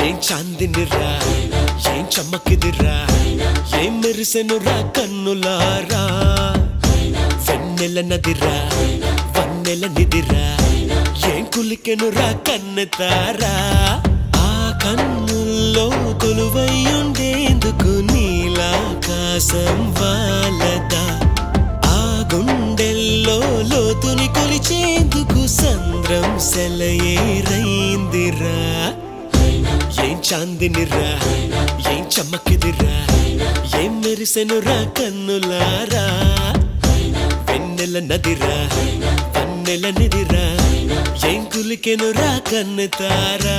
ఏం చాందినిరా ఏం చమ్మకిదిరా ఏం మెరిసెనురా కన్నులారా వెన్నెల నదిరా వన్నెల నిదిరా ఏం కులికెనురా కన్నెతారా ఆ కన్నుల్లో కొలువై ఉండేందుకు నీలాకాశం వాలదా ఆ గుండెల్లో లోతుని కొలిచేందుకు సంద్రం సెలయేరైందిరా ఏం చాందినిరా ఏం చమ్మకిదిరా ఏం మెరిసెనురా కన్నులారా వెన్నెల నదిరా వన్నెల నిదిరా ఏం కులికెనురా కన్నెతారా